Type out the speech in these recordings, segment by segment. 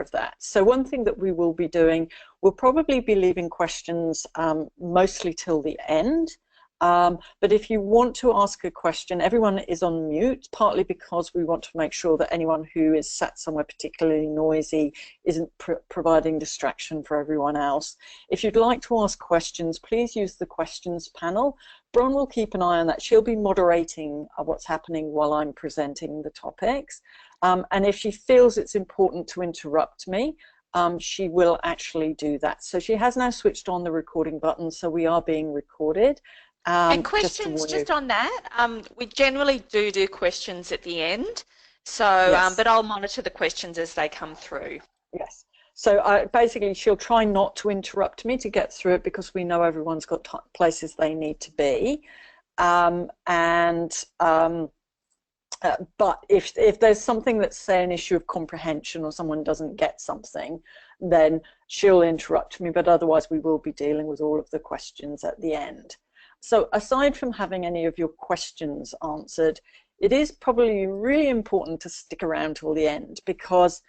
of that. So one thing that we will be doing, we'll probably be leaving questions mostly till the end. But if you want to ask a question, everyone is on mute, partly because we want to make sure that anyone who is sat somewhere particularly noisy isn't providing distraction for everyone else. If you'd like to ask questions, please use the questions panel. Bron will keep an eye on that. She'll be moderating what's happening while I'm presenting the topics. And if she feels it's important to interrupt me, she will actually do that. So she has now switched on the recording button, so we are being recorded. And questions, just on that, we generally do questions at the end, so yes. but I'll monitor the questions as they come through. Yes. So basically she'll try not to interrupt me to get through it, because we know everyone's got places they need to be. But if there's something that's, say, an issue of comprehension, or someone doesn't get something, then she'll interrupt me, but otherwise we will be dealing with all of the questions at the end. So aside from having any of your questions answered, it is probably really important to stick around till the end, because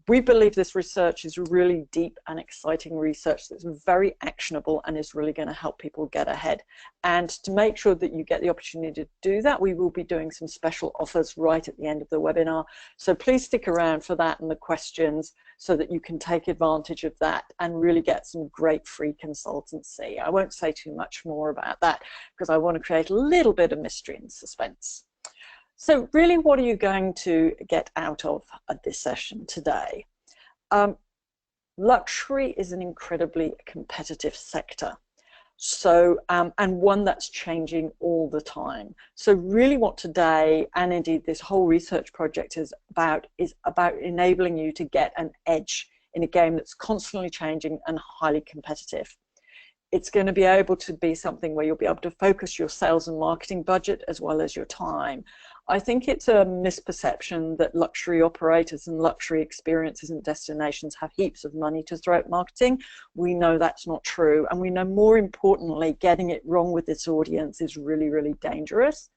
we believe this research is really deep and exciting research that's very actionable and is really going to help people get ahead. And to make sure that you get the opportunity to do that, we will be doing some special offers right at the end of the webinar. So please stick around for that and the questions, so that you can take advantage of that and really get some great free consultancy. I won't say too much more about that, because I want to create a little bit of mystery and suspense. So really, what are you going to get out of this session today? Luxury is an incredibly competitive sector. So, and one that's changing all the time. So really what today, and indeed this whole research project, is about enabling you to get an edge in a game that's constantly changing and highly competitive. It's going to be able to be something where you'll be able to focus your sales and marketing budget as well as your time. I think it's a misperception that luxury operators and luxury experiences and destinations have heaps of money to throw at marketing. We know that's not true, and we know, more importantly, getting it wrong with this audience is really, really dangerous.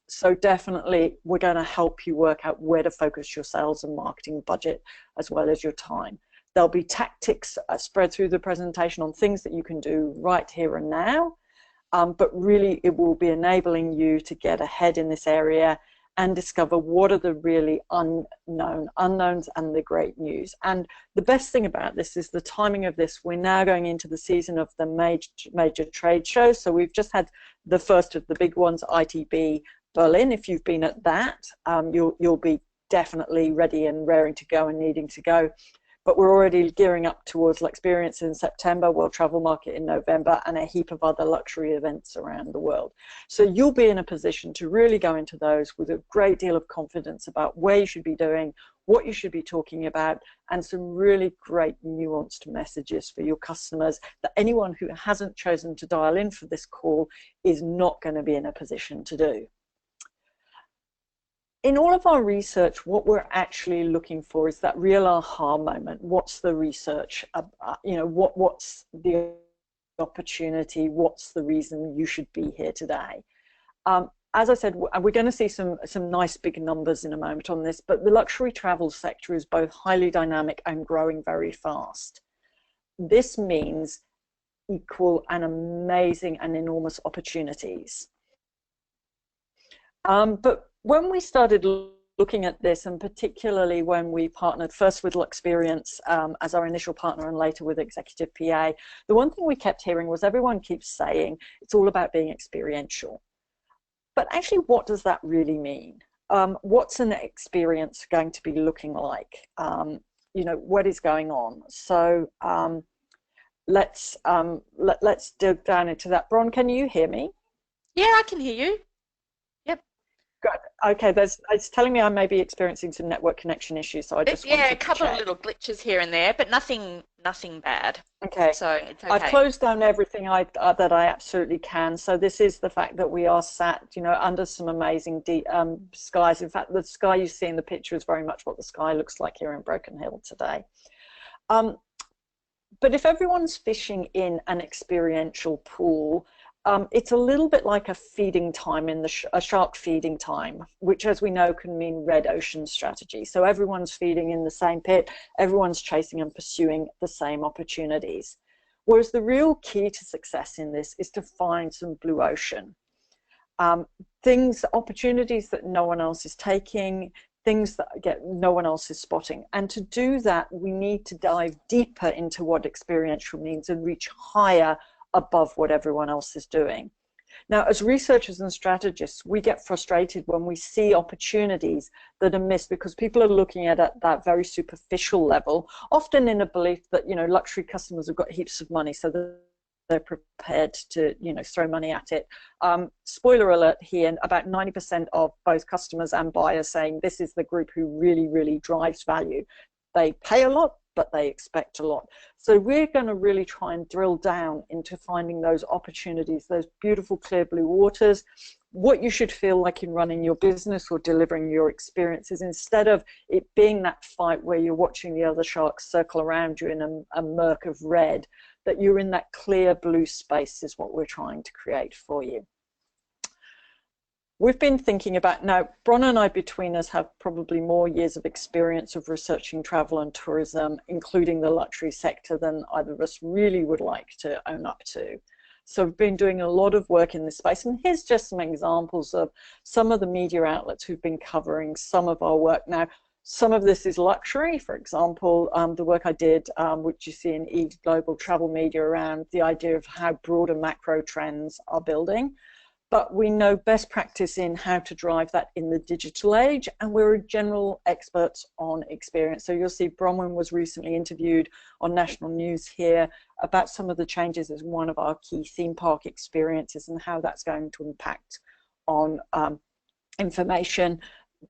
So definitely we're going to help you work out where to focus your sales and marketing budget as well as your time. There'll be tactics spread through the presentation on things that you can do right here and now. But really it will be enabling you to get ahead in this area and discover what are the really unknowns and the great news. And the best thing about this is the timing of this. We're now going into the season of the major trade shows. So we've just had the first of the big ones, ITB Berlin. If you've been at that, you'll be definitely ready and raring to go and needing to go. But we're already gearing up towards L'Experience in September, World Travel Market in November, and a heap of other luxury events around the world. So you'll be in a position to really go into those with a great deal of confidence about where you should be doing, what you should be talking about, and some really great nuanced messages for your customers that anyone who hasn't chosen to dial in for this call is not going to be in a position to do. In all of our research, what we're actually looking for is that real aha moment. What's the research? What's the opportunity? What's the reason you should be here today? As I said, we're going to see some nice big numbers in a moment on this, but the luxury travel sector is both highly dynamic and growing very fast. This means equal and amazing and enormous opportunities. But when we started looking at this, and particularly when we partnered first with L'Experience as our initial partner and later with Executive PA, the one thing we kept hearing was everyone keeps saying it's all about being experiential. But actually, what does that really mean? What's an experience going to be looking like? What is going on? So let's dig down into that. Bron, can you hear me? Yeah, I can hear you. Good. Okay, it's telling me I may be experiencing some network connection issues, so I just wanted to a couple check. of little glitches here and there, but nothing bad. Okay. So it's okay. I've closed down everything that I absolutely can. So this is the fact that we are sat, under some amazing skies. In fact, the sky you see in the picture is very much what the sky looks like here in Broken Hill today. But if everyone's fishing in an experiential pool, it's a little bit like a feeding time in a shark feeding time, which, as we know, can mean red ocean strategy. So everyone's feeding in the same pit, everyone's chasing and pursuing the same opportunities. Whereas the real key to success in this is to find some blue ocean. Opportunities that no one else is taking, things that no one else is spotting. And to do that, we need to dive deeper into what experiential means and reach higher above what everyone else is doing. Now, as researchers and strategists, we get frustrated when we see opportunities that are missed because people are looking at that very superficial level, often in a belief that, luxury customers have got heaps of money, so they're prepared to, throw money at it. Spoiler alert here, about 90% of both customers and buyers saying this is the group who really, really drives value. They pay a lot, but they expect a lot. So we're going to really try and drill down into finding those opportunities, those beautiful clear blue waters, what you should feel like in running your business or delivering your experiences, instead of it being that fight where you're watching the other sharks circle around you in a murk of red, that you're in that clear blue space is what we're trying to create for you. We've been thinking about, now, Bronagh and I, between us, have probably more years of experience of researching travel and tourism, including the luxury sector, than either of us really would like to own up to. So we've been doing a lot of work in this space, and here's just some examples of some of the media outlets who've been covering some of our work. Now, some of this is luxury, for example, the work I did, which you see in Global Travel Media, around the idea of how broader macro trends are building. But we know best practice in how to drive that in the digital age, and we're general experts on experience. So you'll see Bronwyn was recently interviewed on national news here about some of the changes as one of our key theme park experiences and how that's going to impact on information.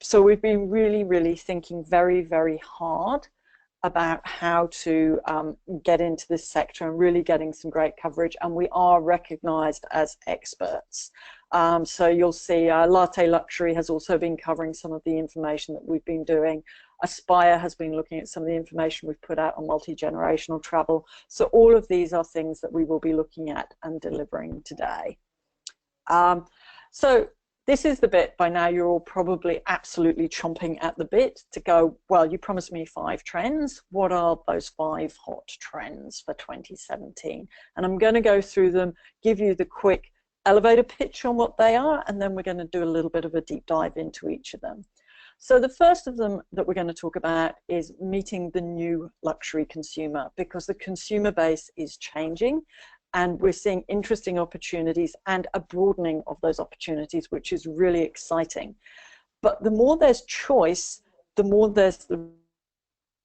So we've been really, really thinking very, very hard about how to get into this sector and really getting some great coverage, and we are recognized as experts. So you'll see Latte Luxury has also been covering some of the information that we've been doing. Aspire has been looking at some of the information we've put out on multi-generational travel. So all of these are things that we will be looking at and delivering today. So this is the bit, by now you're all probably absolutely chomping at the bit to go, well, you promised me 5 trends. What are those 5 hot trends for 2017? And I'm going to go through them, give you the quick elevator pitch on what they are, and then we're going to do a little bit of a deep dive into each of them. So the first of them that we're going to talk about is meeting the new luxury consumer, because the consumer base is changing. And we're seeing interesting opportunities and a broadening of those opportunities, which is really exciting. But the more there's choice, the more there's the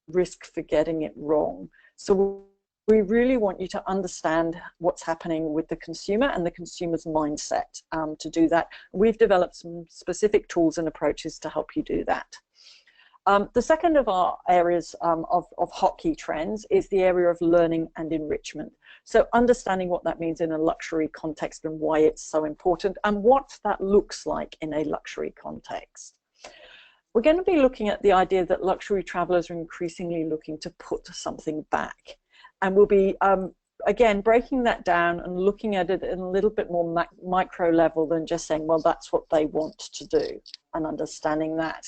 risk for getting it wrong. So we really want you to understand what's happening with the consumer and the consumer's mindset to do that. We've developed some specific tools and approaches to help you do that. The second of our areas of hot key trends is the area of learning and enrichment. So understanding what that means in a luxury context and why it's so important and what that looks like in a luxury context. We're going to be looking at the idea that luxury travelers are increasingly looking to put something back. And we'll be, again, breaking that down and looking at it in a little bit more micro level than just saying, well, that's what they want to do, and understanding that.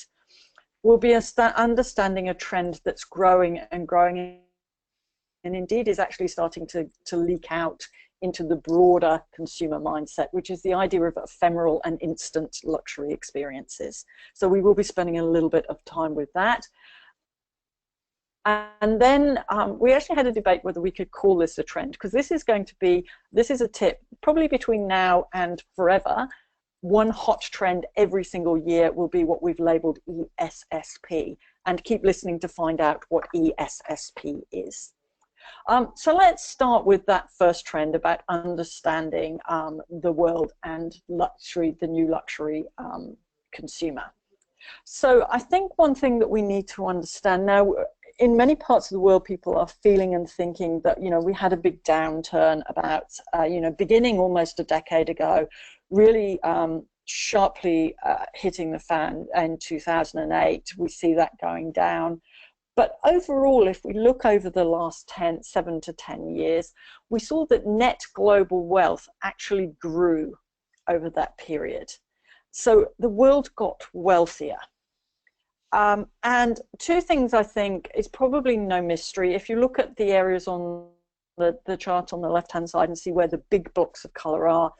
We'll be understanding a trend that's growing and growing, and indeed is actually starting to leak out into the broader consumer mindset, which is the idea of ephemeral and instant luxury experiences. So we will be spending a little bit of time with that. And then we actually had a debate whether we could call this a trend, because this is a tip, probably between now and forever. One hot trend every single year will be what we've labeled ESSP, and keep listening to find out what ESSP is. So let's start with that first trend about understanding the world and luxury, the new luxury consumer. So I think one thing that we need to understand now, in many parts of the world, people are feeling and thinking that, we had a big downturn about, beginning almost a decade ago, really sharply hitting the fan in 2008. We see that going down. But overall, if we look over the last 7 to 10 years, we saw that net global wealth actually grew over that period. So the world got wealthier. And two things I think is probably no mystery. If you look at the areas on the chart on the left-hand side and see where the big blocks of color are,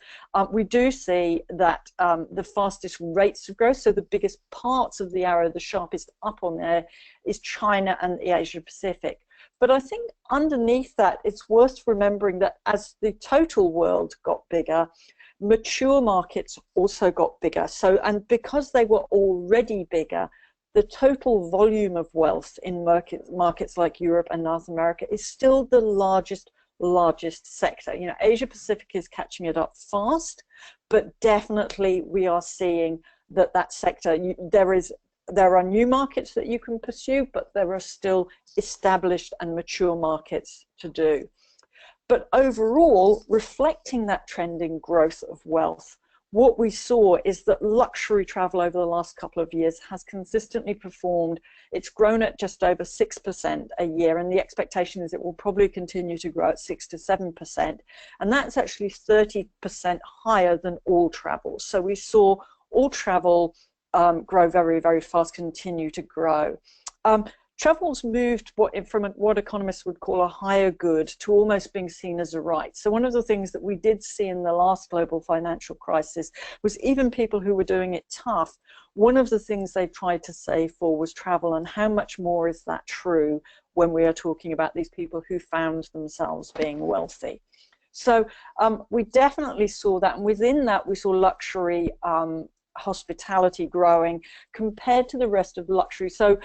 we do see that the fastest rates of growth, so the biggest parts of the arrow, the sharpest up on there, is China and the Asia Pacific. But I think underneath that, it's worth remembering that as the total world got bigger, mature markets also got bigger. So, and because they were already bigger, the total volume of wealth in markets like Europe and North America is still the largest sector. You know, Asia Pacific is catching it up fast, but definitely we are seeing that sector, there are new markets that you can pursue, but there are still established and mature markets to do. But overall, reflecting that trending growth of wealth, what we saw is that luxury travel over the last couple of years has consistently performed. It's grown at just over 6% a year, and the expectation is it will probably continue to grow at 6 to 7%. And that's actually 30% higher than all travel. So we saw all travel grow very, very fast, continue to grow. Travel's moved from what economists would call a higher good to almost being seen as a right. So one of the things that we did see in the last global financial crisis was even people who were doing it tough, one of the things they tried to save for was travel, and how much more is that true when we are talking about these people who found themselves being wealthy. So we definitely saw that, and within that we saw luxury hospitality growing compared to the rest of luxury. So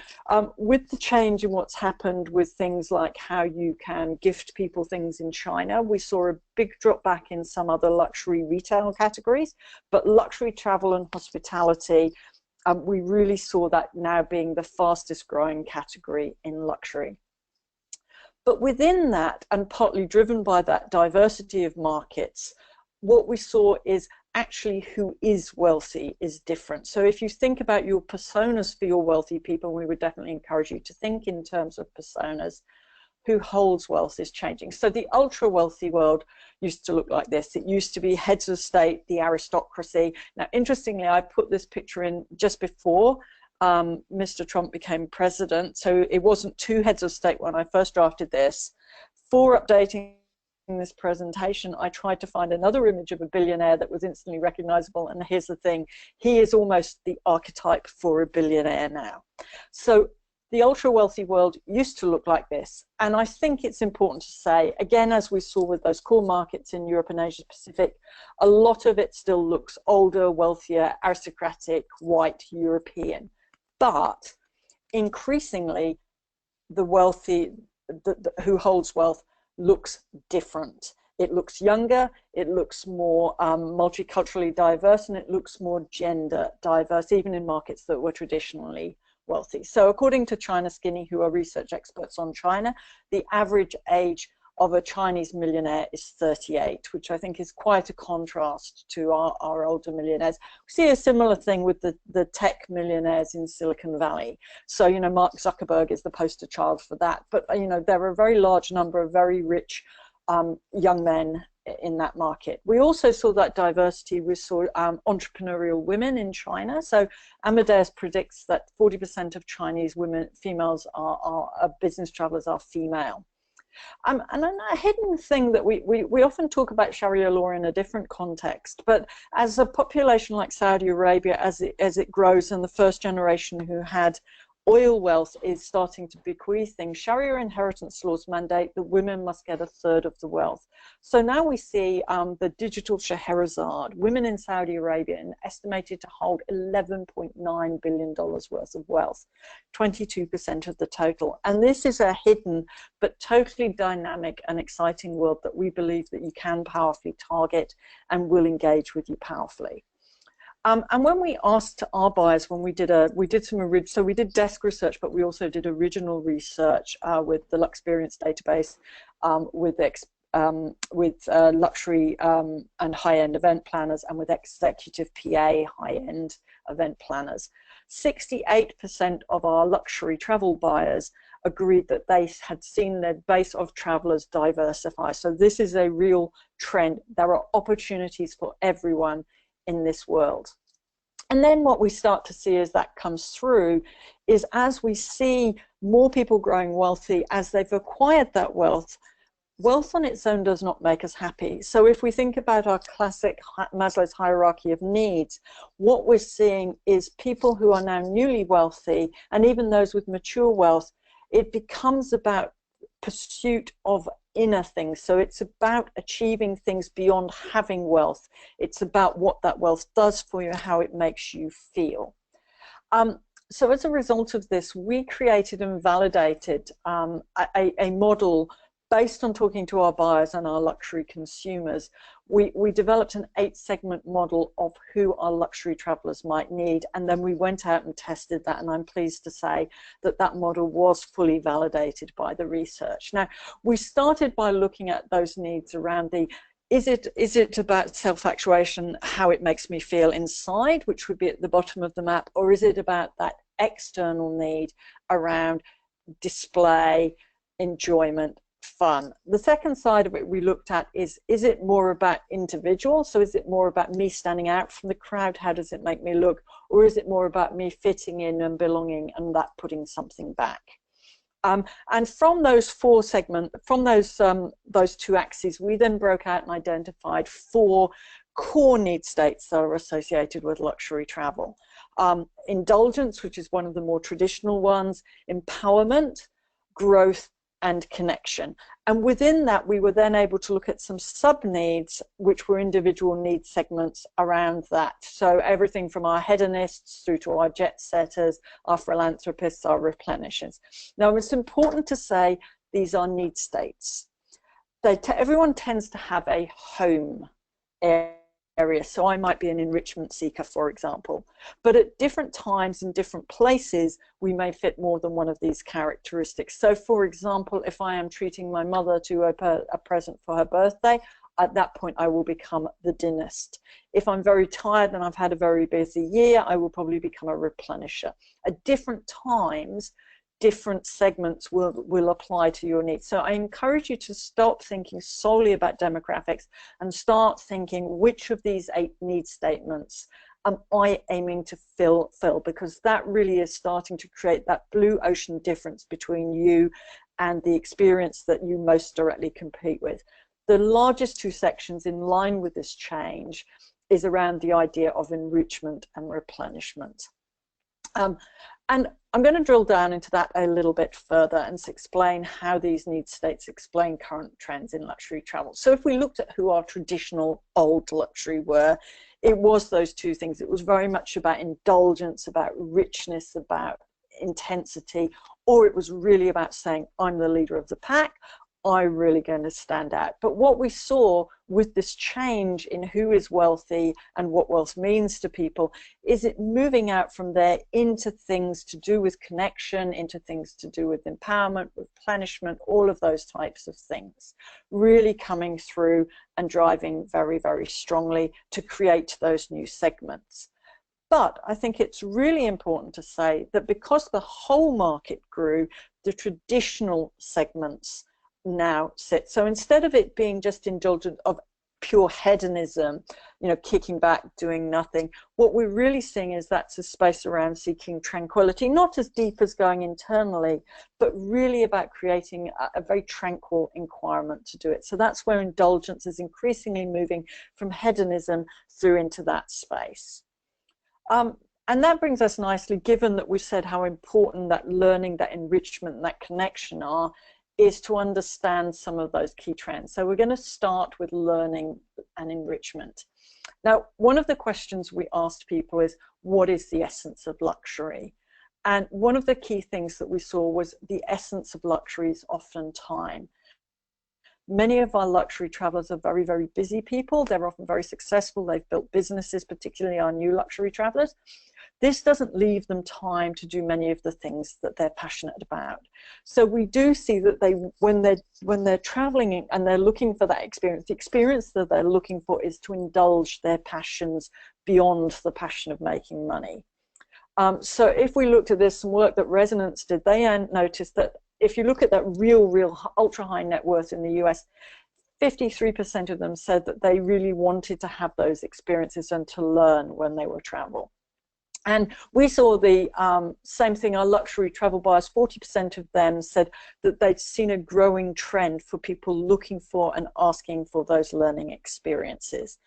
with the change in what's happened with things like how you can gift people things in China, we saw a big drop back in some other luxury retail categories, but luxury travel and hospitality, we really saw that now being the fastest growing category in luxury. But within that, and partly driven by that diversity of markets, what we saw is actually who is wealthy is different. So if you think about your personas for your wealthy people, we would definitely encourage you to think in terms of personas. Who holds wealth is changing. So the ultra wealthy world used to look like this. It used to be heads of state, the aristocracy. Now, interestingly, I put this picture in just before Mr. Trump became president. So it wasn't two heads of state when I first drafted this. For updating this presentation, I tried to find another image of a billionaire that was instantly recognizable, and here's the thing, he is almost the archetype for a billionaire now. So the ultra wealthy world used to look like this, and I think it's important to say, again, as we saw with those core markets in Europe and Asia Pacific, a lot of it still looks older, wealthier, aristocratic, white, European. But increasingly, the wealthy, who holds wealth, looks different. It looks younger, it looks more multiculturally diverse, and it looks more gender diverse, even in markets that were traditionally wealthy. So according to China Skinny, who are research experts on China, the average age of a Chinese millionaire is 38, which I think is quite a contrast to our older millionaires. We see a similar thing with the tech millionaires in Silicon Valley. So, you know, Mark Zuckerberg is the poster child for that. But, you know, there are a very large number of very rich young men in that market. We also saw that diversity. We saw entrepreneurial women in China. So Amadeus predicts that 40% of Chinese females are business travelers are female. And a hidden thing that we often talk about Sharia law in a different context, but as a population like Saudi Arabia, as it grows, and the first generation who had oil wealth is starting to bequeath things, Sharia inheritance laws mandate that women must get 1/3 of the wealth. So now we see the digital Scheherazade, women in Saudi Arabia, estimated to hold $11.9 billion worth of wealth, 22% of the total. And this is a hidden but totally dynamic and exciting world that we believe that you can powerfully target and will engage with you powerfully. And when we asked our buyers, when we did so we did desk research, but we also did original research with the Luxperience database, with luxury and high-end event planners, and with executive PA high-end event planners. 68% of our luxury travel buyers agreed that they had seen their base of travelers diversify. So this is a real trend. There are opportunities for everyone in this world. And then what we start to see as that comes through is, as we see more people growing wealthy, as they've acquired that wealth, wealth on its own does not make us happy. So if we think about our classic Maslow's hierarchy of needs, what we're seeing is people who are now newly wealthy, and even those with mature wealth, it becomes about pursuit of inner things. So it's about achieving things beyond having wealth. It's about what that wealth does for you, how it makes you feel. So as a result of this, we created and validated a model based on talking to our buyers and our luxury consumers. We developed an 8-segment model of who our luxury travelers might need, and then we went out and tested that, and I'm pleased to say that that model was fully validated by the research. Now, we started by looking at those needs around the, is it about self-actuation, how it makes me feel inside, which would be at the bottom of the map, or is it about that external need around display, enjoyment, fun? The second side of it we looked at is it more about individual? So is it more about me standing out from the crowd? How does it make me look? Or is it more about me fitting in and belonging and that putting something back? And from those 4 segments, from those 2 axes, we then broke out and identified 4 core need states that are associated with luxury travel. Indulgence, which is one of the more traditional ones, empowerment, growth, and connection. And within that, we were then able to look at some sub-needs, which were individual need segments around that. So everything from our hedonists through to our jet setters, our philanthropists, our replenishers. Now, it's important to say these are need states. Everyone tends to have a home area. So I might be an enrichment seeker, for example, but at different times in different places, we may fit more than one of these characteristics. So for example, if I am treating my mother to a present for her birthday, at that point I will become the dinist. If I'm very tired and I've had a very busy year, I will probably become a replenisher. At different times, different segments will apply to your needs. So I encourage you to stop thinking solely about demographics and start thinking, which of these 8 need statements am I aiming to fill, because that really is starting to create that blue ocean difference between you and the experience that you most directly compete with. The largest 2 sections in line with this change is around the idea of enrichment and replenishment. And I'm going to drill down into that a little bit further and explain how these need states explain current trends in luxury travel. So if we looked at who our traditional old luxury were, it was those 2 things. It was very much about indulgence, about richness, about intensity, or it was really about saying, I'm the leader of the pack, I'm really going to stand out. But what we saw with this change in who is wealthy and what wealth means to people is it moving out from there into things to do with connection, into things to do with empowerment, replenishment, all of those types of things, really coming through and driving very, very strongly to create those new segments. But I think it's really important to say that because the whole market grew, the traditional segments now sit. So instead of it being just indulgent of pure hedonism, you know, kicking back, doing nothing, what we're really seeing is that's a space around seeking tranquility, not as deep as going internally, but really about creating a very tranquil environment to do it. So that's where indulgence is increasingly moving from hedonism through into that space. And that brings us nicely, given that we've said how important that learning, that enrichment, and that connection are, is to understand some of those key trends. So we're going to start with learning and enrichment. Now, one of the questions we asked people is, what is the essence of luxury? And one of the key things that we saw was the essence of luxury is often time. Many of our luxury travelers are very, very busy people. They're often very successful. They've built businesses, particularly our new luxury travelers. This doesn't leave them time to do many of the things that they're passionate about. So we do see that when they're traveling and they're looking for that experience, the experience that they're looking for is to indulge their passions beyond the passion of making money. So if we looked at this, some work that Resonance did, they noticed that if you look at that real ultra high net worth in the US, 53% of them said that they really wanted to have those experiences and to learn when they were travel. And we saw the same thing, our luxury travel buyers, 40% of them said that they'd seen a growing trend for people looking for and asking for those learning experiences.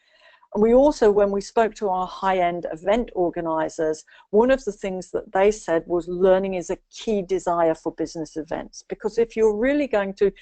And we also, when we spoke to our high-end event organizers, one of the things that they said was learning is a key desire for business events, because if you're really going to,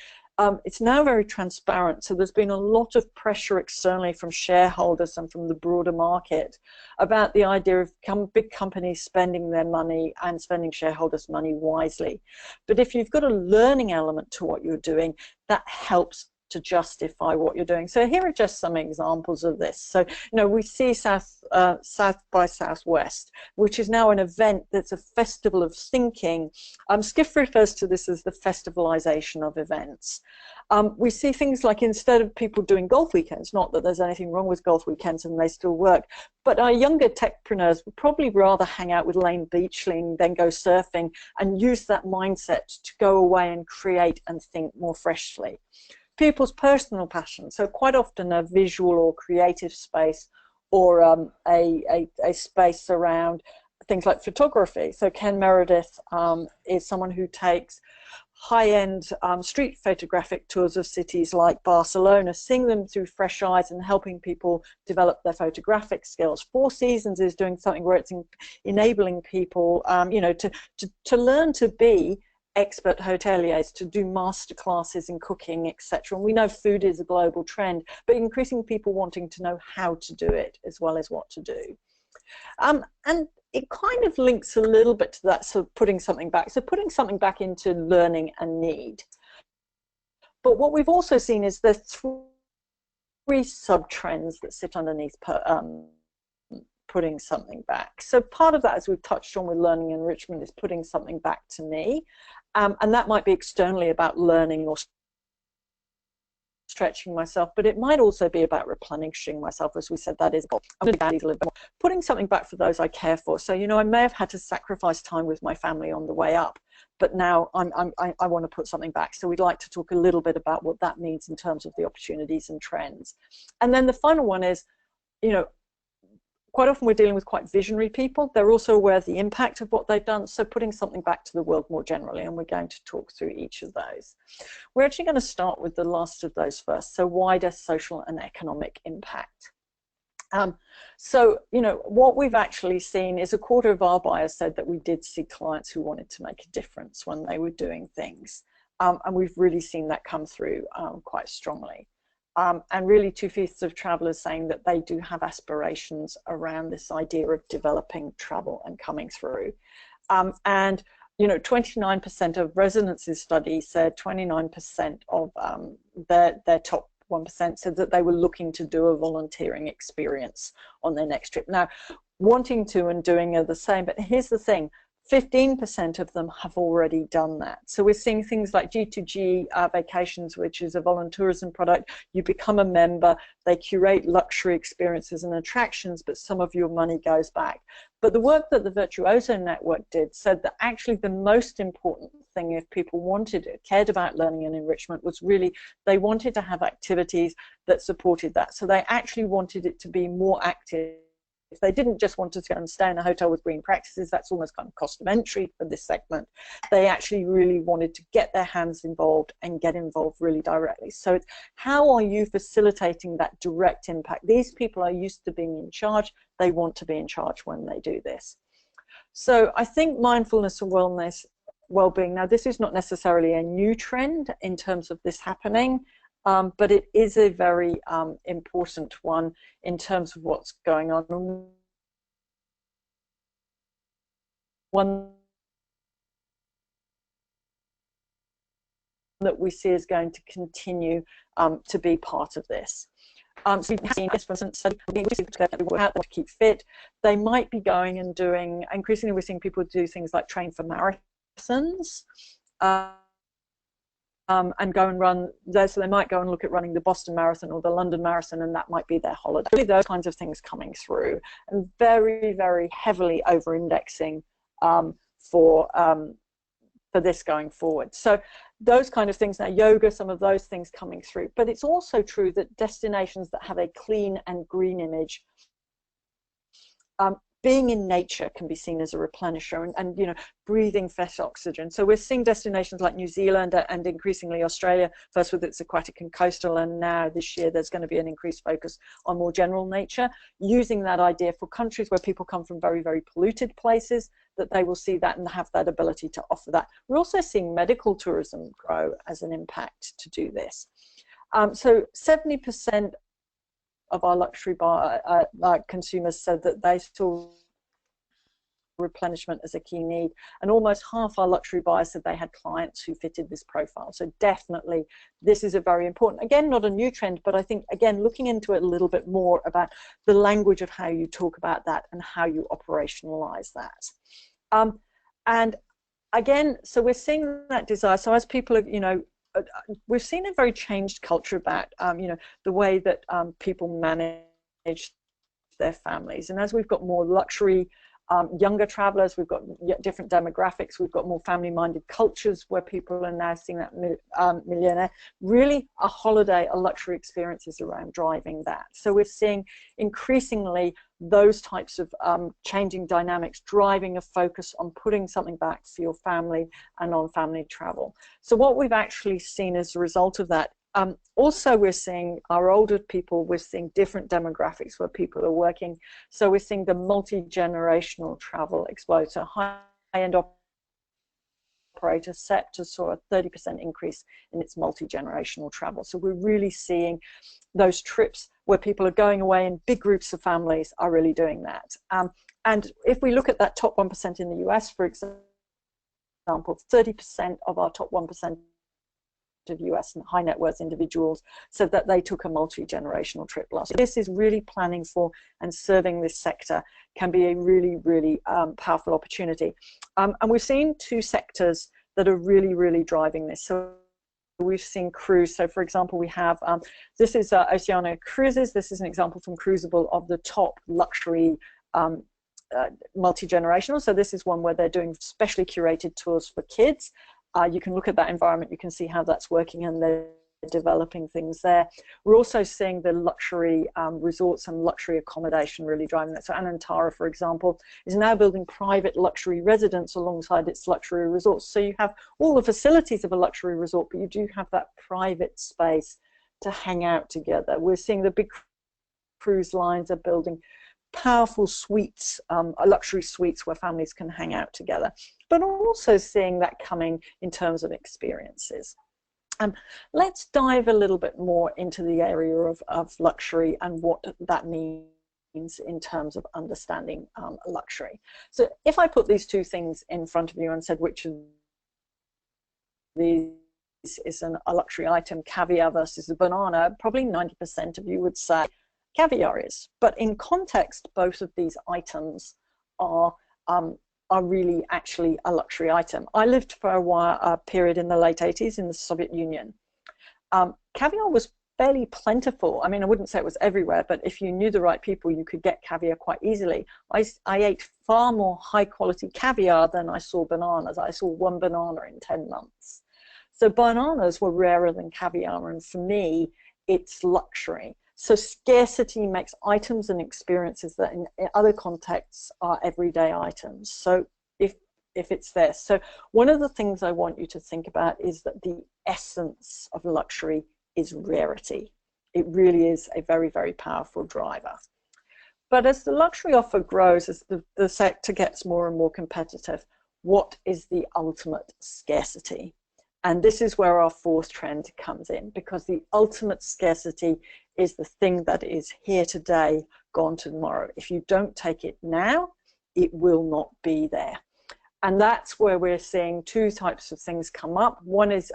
it's now very transparent, so there's been a lot of pressure externally from shareholders and from the broader market about the idea of big companies spending their money and spending shareholders' money wisely. But if you've got a learning element to what you're doing, that helps to justify what you're doing. So here are just some examples of this. So, we see South by Southwest, which is now an event that's a festival of thinking. Skiff refers to this as the festivalization of events. We see things like, instead of people doing golf weekends, not that there's anything wrong with golf weekends and they still work, but our younger techpreneurs would probably rather hang out with Lane Beachling than go surfing, and use that mindset to go away and create and think more freshly. People's personal passion, so quite often a visual or creative space, or a space around things like photography. So Ken Meredith is someone who takes high-end street photographic tours of cities like Barcelona, seeing them through fresh eyes and helping people develop their photographic skills. Four Seasons is doing something where it's enabling people, to learn to be expert hoteliers, to do master classes in cooking, etc. And we know food is a global trend, but increasing people wanting to know how to do it as well as what to do. And it kind of links a little bit to that, so putting something back. So putting something back into learning and need. But what we've also seen is there's three sub-trends that sit underneath putting something back. So part of that, as we've touched on with learning enrichment, is putting something back to me. And that might be externally about learning or stretching myself, but it might also be about replenishing myself. As we said, that is putting something back for those I care for. So, I may have had to sacrifice time with my family on the way up, but now I want to put something back. So we'd like to talk a little bit about what that means in terms of the opportunities and trends. And then the final one is, quite often we're dealing with quite visionary people. They're also aware of the impact of what they've done, so putting something back to the world more generally, and we're going to talk through each of those. We're actually going to start with the last of those first, so wider social and economic impact. What we've actually seen is a quarter of our buyers said that we did see clients who wanted to make a difference when they were doing things, and we've really seen that come through quite strongly. And really 2/5 of travelers saying that they do have aspirations around this idea of developing travel and coming through. 29% of residences study said 29% of their top 1% said that they were looking to do a volunteering experience on their next trip. Now, wanting to and doing are the same, but here's the thing. 15% of them have already done that. So we're seeing things like G2G Vacations, which is a voluntourism product. You become a member, they curate luxury experiences and attractions, but some of your money goes back. But the work that the Virtuoso Network did said that actually the most important thing, if people wanted it, cared about learning and enrichment, was really they wanted to have activities that supported that. So they actually wanted it to be more active. If they didn't just want to go and stay in a hotel with green practices, that's almost kind of cost of entry for this segment. They actually really wanted to get their hands involved and get involved really directly. So it's how are you facilitating that direct impact? These people are used to being in charge. They want to be in charge when they do this. So I think mindfulness and wellness, well-being, now this is not necessarily a new trend in terms of this happening. But it is a very important one in terms of what's going on. One that we see is going to continue to be part of this. So we've seen this, for instance, to keep fit. They might be going and doing, increasingly we're seeing people do things like train for marathons. And go and run there, so they might go and look at running the Boston Marathon or the London Marathon, and that might be their holiday. Really, those kinds of things coming through, and very, very heavily over-indexing for for this going forward. So those kind of things, now yoga, some of those things coming through. But it's also true that destinations that have a clean and green image, being in nature can be seen as a replenisher, and you know, breathing fresh oxygen. So we're seeing destinations like New Zealand and increasingly Australia, first with its aquatic and coastal, and now this year there's going to be an increased focus on more general nature, using that idea for countries where people come from very, very polluted places, that they will see that and have that ability to offer that. We're also seeing medical tourism grow as an impact to do this. So 70% of our luxury consumers said that they saw replenishment as a key need, and almost half our luxury buyers said they had clients who fitted this profile. So definitely this is a very important, again, not a new trend, but I think, again, looking into it a little bit more about the language of how you talk about that and how you operationalize that. And again, so we're seeing that desire. So as people have, you know, we've seen a very changed culture about, you know, the way that people manage their families. And as we've got more luxury, younger travelers, we've got different demographics, we've got more family-minded cultures where people are now seeing that millionaire. Really, a holiday, a luxury experience is around driving that. So we're seeing increasingly those types of changing dynamics, driving a focus on putting something back for your family and on family travel. So what we've actually seen as a result of that, also we're seeing our older people, we're seeing different demographics where people are working. So we're seeing the multi-generational travel explode. So high-end operators set to saw a 30% increase in its multi-generational travel. So we're really seeing those trips where people are going away in big groups of families are really doing that. And if we look at that top 1% in the US, for example, 30% of our top 1% of US and high net worth individuals said that they took a multi-generational trip last year. This is really planning for and serving this sector can be a really, really powerful opportunity. And we've seen two sectors that are really, really driving this. So we've seen cruise. So for example, we have, this is Oceania Cruises. This is an example from Cruisable of the top luxury multi-generational. So this is one where they're doing specially curated tours for kids. You can look at that environment, you can see how that's working, and they're developing things there. We're also seeing the luxury resorts and luxury accommodation really driving that. So Anantara, for example, is now building private luxury residence alongside its luxury resorts. So you have all the facilities of a luxury resort, but you do have that private space to hang out together. We're seeing the big cruise lines are building powerful suites, luxury suites where families can hang out together, but also seeing that coming in terms of experiences. Let's dive a little bit more into the area of luxury and what that means in terms of understanding luxury. So if I put these two things in front of you and said which of these is a luxury item, caviar versus a banana, probably 90% of you would say caviar is. But in context, both of these items are really actually a luxury item. I lived for a period in the late 80s in the Soviet Union. Caviar was fairly plentiful. I mean, I wouldn't say it was everywhere, but if you knew the right people, you could get caviar quite easily. I ate far more high quality caviar than I saw bananas. I saw one banana in 10 months. So bananas were rarer than caviar, and for me, it's luxury. So scarcity makes items and experiences that in other contexts are everyday items. So if it's there. So one of the things I want you to think about is that the essence of luxury is rarity. It really is a very, very powerful driver. But as the luxury offer grows, as the sector gets more and more competitive, what is the ultimate scarcity? And this is where our fourth trend comes in, because the ultimate scarcity is the thing that is here today, gone tomorrow. If you don't take it now, it will not be there. And that's where we're seeing two types of things come up. One is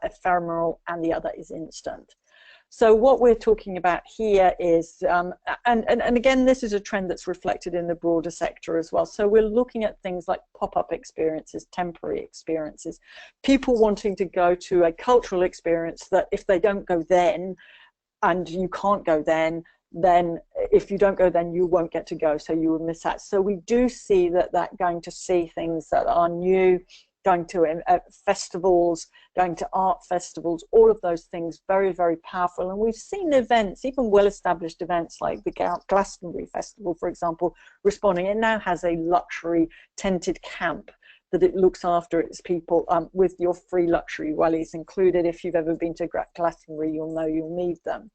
ephemeral and the other is instant. So what we're talking about here is, and again, this is a trend that's reflected in the broader sector as well. So we're looking at things like pop-up experiences, temporary experiences, people wanting to go to a cultural experience that if they don't go then, and you can't go then if you don't go then you won't get to go, so you will miss out. So we do see that going to see things that are new, going to festivals, going to art festivals, all of those things, very, very powerful. And we've seen events, even well-established events like the Glastonbury Festival, for example, responding. It now has a luxury tented camp that it looks after its people with your free luxury wellies included. If you've ever been to Glastonbury, you'll know you'll need them.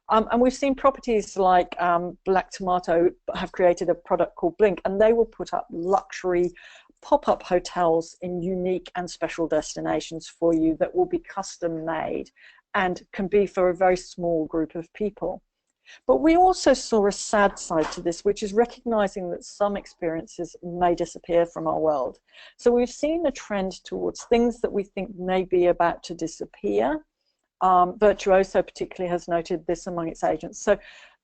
And we've seen properties like Black Tomato have created a product called Blink, and they will put up luxury pop-up hotels in unique and special destinations for you that will be custom made and can be for a very small group of people. But we also saw a sad side to this, which is recognizing that some experiences may disappear from our world. So we've seen a trend towards things that we think may be about to disappear. Virtuoso particularly has noted this among its agents. So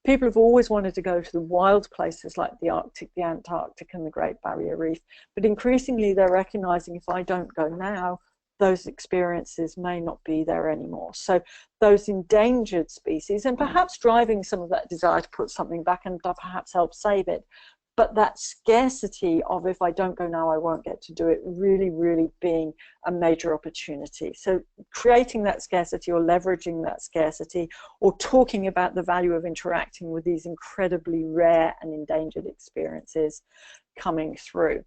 people have always wanted to go to the wild places like the Arctic, the Antarctic, and the Great Barrier Reef. But increasingly they're recognizing if I don't go now, those experiences may not be there anymore. So those endangered species, and perhaps driving some of that desire to put something back and perhaps help save it, but that scarcity of if I don't go now, I won't get to do it, really, really being a major opportunity. So creating that scarcity or leveraging that scarcity or talking about the value of interacting with these incredibly rare and endangered experiences coming through.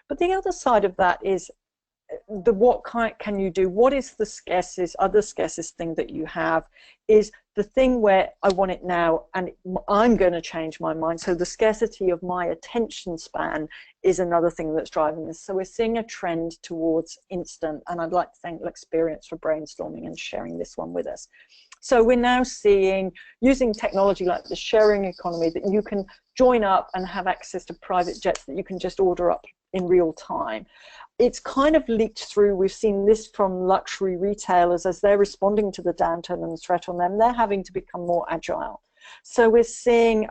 But the other side of that is what can you do? What is the other scarcest thing that you have is the thing where I want it now and I'm going to change my mind. So the scarcity of my attention span is another thing that's driving this. So we're seeing a trend towards instant, and I'd like to thank Experience for brainstorming and sharing this one with us. So we're now seeing, using technology like the sharing economy, that you can join up and have access to private jets that you can just order up in real time. It's kind of leaked through. We've seen this from luxury retailers as they're responding to the downturn and the threat on them. They're having to become more agile. So we're seeing,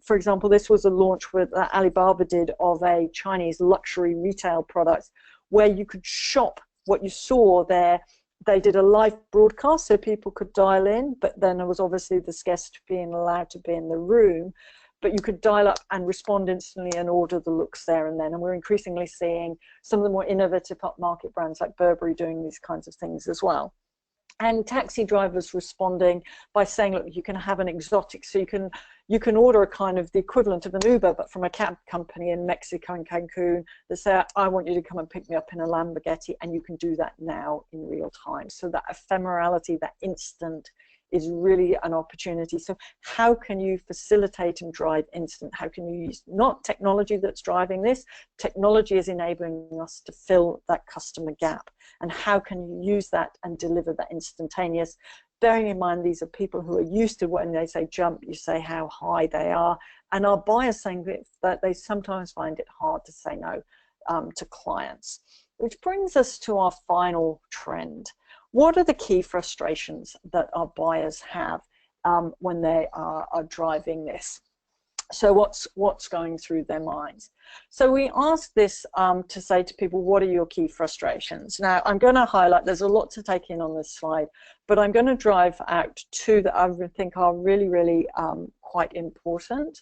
for example, this was a launch that Alibaba did of a Chinese luxury retail product where you could shop what you saw there. They did a live broadcast so people could dial in, but then there was obviously the guest being allowed to be in the room. But you could dial up and respond instantly and order the looks there and then. And we're increasingly seeing some of the more innovative upmarket brands like Burberry doing these kinds of things as well. And taxi drivers responding by saying, look, you can have an exotic, so you can order a kind of the equivalent of an Uber, but from a cab company in Mexico and Cancun that say, I want you to come and pick me up in a Lamborghini, and you can do that now in real time. So that ephemerality, that instant, is really an opportunity. So how can you facilitate and drive instant? How can you use not technology that's driving this? Technology is enabling us to fill that customer gap. And how can you use that and deliver that instantaneous? Bearing in mind these are people who are used to when they say jump, you say how high they are. And our buyers saying that they sometimes find it hard to say no to clients. Which brings us to our final trend. What are the key frustrations that our buyers have when they are driving this? So what's going through their minds? So we asked this to say to people, what are your key frustrations? Now, I'm going to highlight, there's a lot to take in on this slide, but I'm going to drive out two that I think are really, really quite important.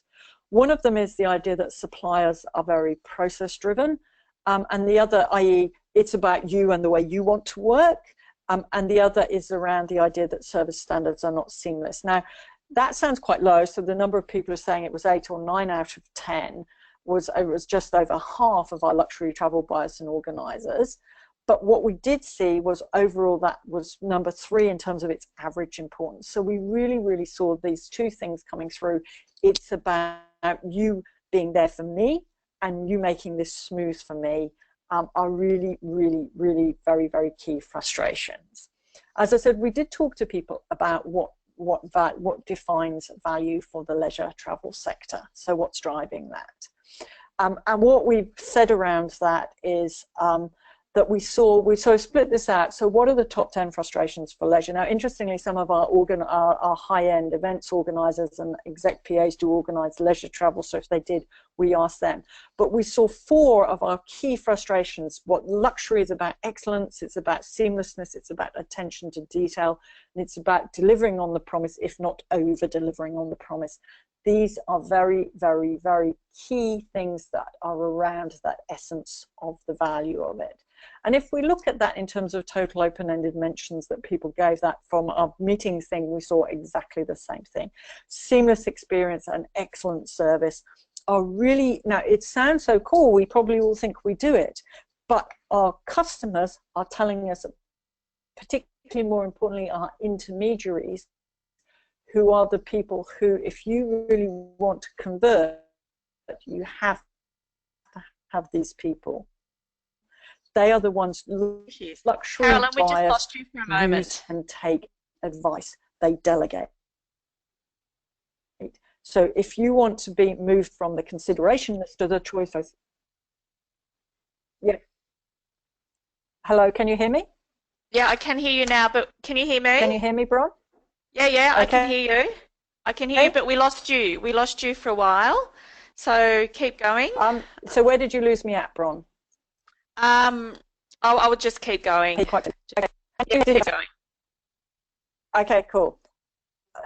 One of them is the idea that suppliers are very process-driven, and the other, i.e., it's about you and the way you want to work. And the other is around the idea that service standards are not seamless. Now, that sounds quite low. So the number of people who are saying it was 8 or 9 out of 10 was just over half of our luxury travel buyers and organizers. But what we did see was overall that was number 3 in terms of its average importance. So we really, really saw these two things coming through. It's about you being there for me and you making this smooth for me. Are really, really, really very, very key frustrations. As I said, we did talk to people about what defines value for the leisure travel sector. So what's driving that? And what we've said around that is that we sort of split this out. So what are the top 10 frustrations for leisure? Now, interestingly, some of our high-end events organizers and exec PAs do organize leisure travel. So if they did, we asked them. But we saw 4 of our key frustrations. What luxury is about excellence, it's about seamlessness, it's about attention to detail, and it's about delivering on the promise, if not over-delivering on the promise. These are very, very, very key things that are around that essence of the value of it. And if we look at that in terms of total open-ended mentions that people gave that from our meetings thing, we saw exactly the same thing. Seamless experience and excellent service are really, now it sounds so cool, we probably all think we do it, but our customers are telling us, particularly more importantly, our intermediaries, who are the people who, if you really want to convert, you have to have these people. They are the ones, luxury Carolyn, we just buyers, lost you for a moment. use and take advice. They delegate. So if you want to be moved from the consideration list to the choice list. Yeah. Hello, can you hear me? Yeah, I can hear you now, but can you hear me? Can you hear me, Bron? Yeah, okay. I can hear you. I can hear you, but we lost you. We lost you for a while. So keep going. So where did you lose me at, Bron? I would just keep going. Okay. Yeah, keep going. Okay, cool.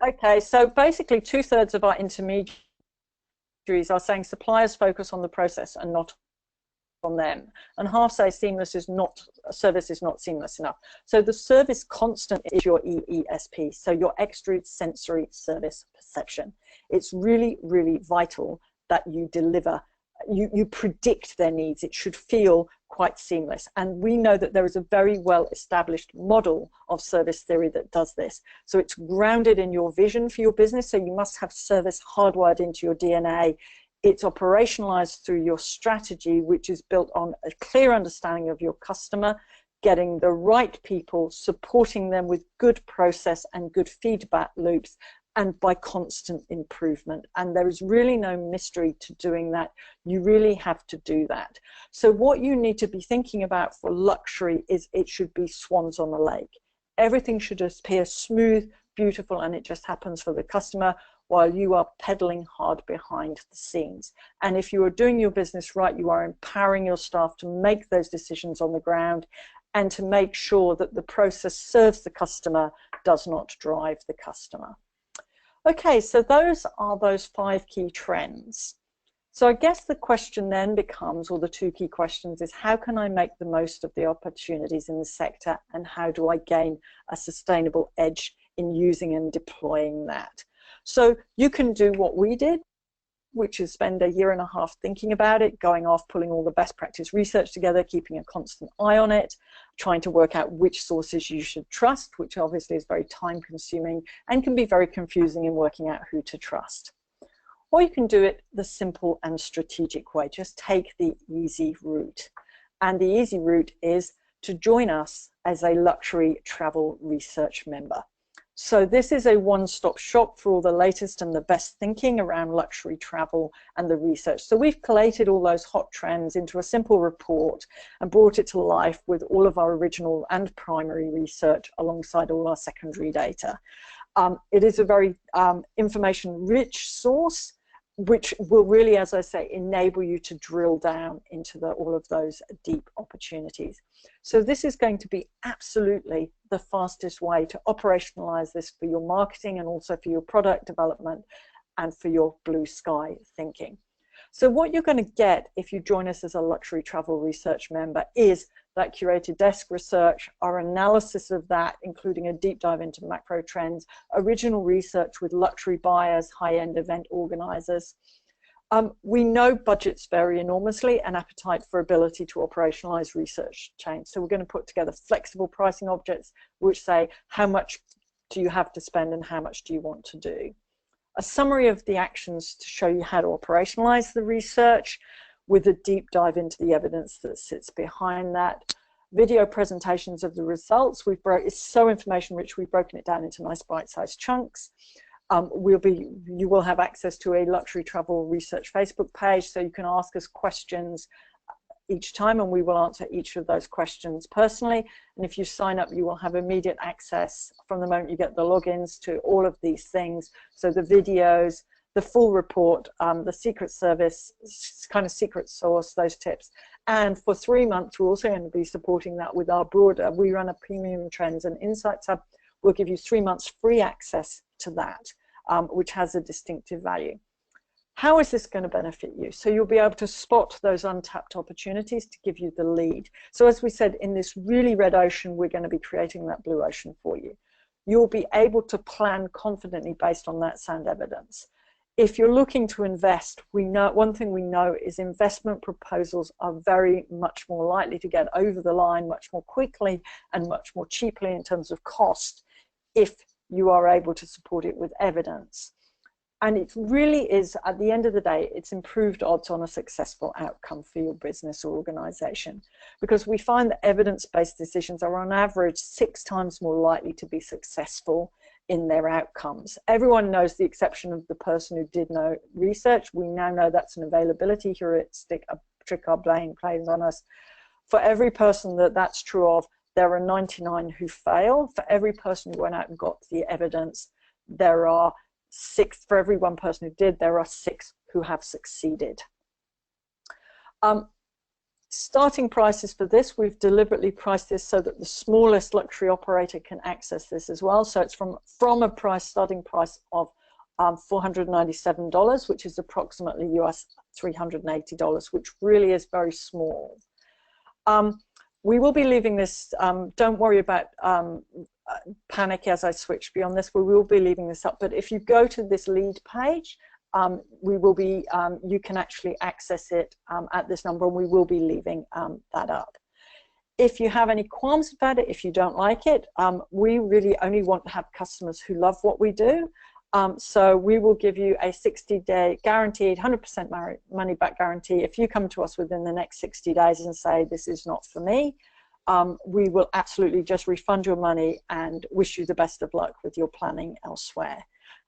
Okay, so basically 2/3 of our intermediaries are saying suppliers focus on the process and not on them, and half say service is not seamless enough. So the service constant is your EESP, so your extra sensory service perception. It's really, really vital that you deliver, you predict their needs. It should feel quite seamless, and we know that there is a very well established model of service theory that does this. So it's grounded in your vision for your business, so you must have service hardwired into your DNA. It's operationalized through your strategy, which is built on a clear understanding of your customer, getting the right people, supporting them with good process and good feedback loops, and by constant improvement. And there is really no mystery to doing that. You really have to do that. So what you need to be thinking about for luxury is it should be swans on the lake. Everything should appear smooth, beautiful, and it just happens for the customer, while you are pedaling hard behind the scenes. And if you are doing your business right, you are empowering your staff to make those decisions on the ground and to make sure that the process serves the customer, does not drive the customer. Okay, so those are those 5 key trends. So I guess the question then becomes, or the 2 key questions is, how can I make the most of the opportunities in the sector, and how do I gain a sustainable edge in using and deploying that? So you can do what we did, which is spend 1.5 years thinking about it, going off, pulling all the best practice research together, keeping a constant eye on it, trying to work out which sources you should trust, which obviously is very time consuming and can be very confusing in working out who to trust. Or you can do it the simple and strategic way, just take the easy route. And the easy route is to join us as a luxury travel research member. So this is a one-stop shop for all the latest and the best thinking around luxury travel and the research. So we've collated all those hot trends into a simple report and brought it to life with all of our original and primary research alongside all our secondary data. It is a very information-rich source, which will really, as I say, enable you to drill down into all of those deep opportunities. So this is going to be absolutely the fastest way to operationalize this for your marketing and also for your product development and for your blue sky thinking. So what you're going to get if you join us as a luxury travel research member is that curated desk research, our analysis of that, including a deep dive into macro trends, original research with luxury buyers, high-end event organizers. We know budgets vary enormously and appetite for ability to operationalize research change. So we're going to put together flexible pricing objects which say how much do you have to spend and how much do you want to do. A summary of the actions to show you how to operationalize the research with a deep dive into the evidence that sits behind that. Video presentations of the results. It's so information rich, we've broken it down into nice bite-sized chunks. You will have access to a luxury travel research Facebook page, so you can ask us questions each time and we will answer each of those questions personally. And if you sign up, you will have immediate access from the moment you get the logins to all of these things. So the videos, the full report, the secret service, kind of secret source, those tips. And for 3 months, we're also going to be supporting that with our broader, we run a premium trends and insights hub. We'll give you 3 months free access to that, which has a distinctive value. How is this going to benefit you? So you'll be able to spot those untapped opportunities to give you the lead. So as we said, in this really red ocean, we're going to be creating that blue ocean for you. You'll be able to plan confidently based on that sound evidence. If you're looking to invest, we know one thing we know is investment proposals are very much more likely to get over the line much more quickly and much more cheaply in terms of cost if you are able to support it with evidence. And it really is, at the end of the day, it's improved odds on a successful outcome for your business or organization, because we find that evidence-based decisions are on average 6 times more likely to be successful in their outcomes. Everyone knows the exception of the person who did no research. We now know that's an availability heuristic, a trick our brain plays on us. For every person that that's true of, there are 99 who fail. For every person who went out and got the evidence, there are 6. For every one person who did, there are 6 who have succeeded. Starting prices for this, we've deliberately priced this so that the smallest luxury operator can access this as well. So it's from a starting price of $497, which is approximately US $380, which really is very small. We will be leaving this, don't worry about panic as I switch beyond this, we will be leaving this up, but if you go to this lead page, we will be, you can actually access it at this number, and we will be leaving that up. If you have any qualms about it, if you don't like it, we really only want to have customers who love what we do. So we will give you a 60-day guaranteed 100% money back guarantee. If you come to us within the next 60 days and say this is not for me, we will absolutely just refund your money and wish you the best of luck with your planning elsewhere.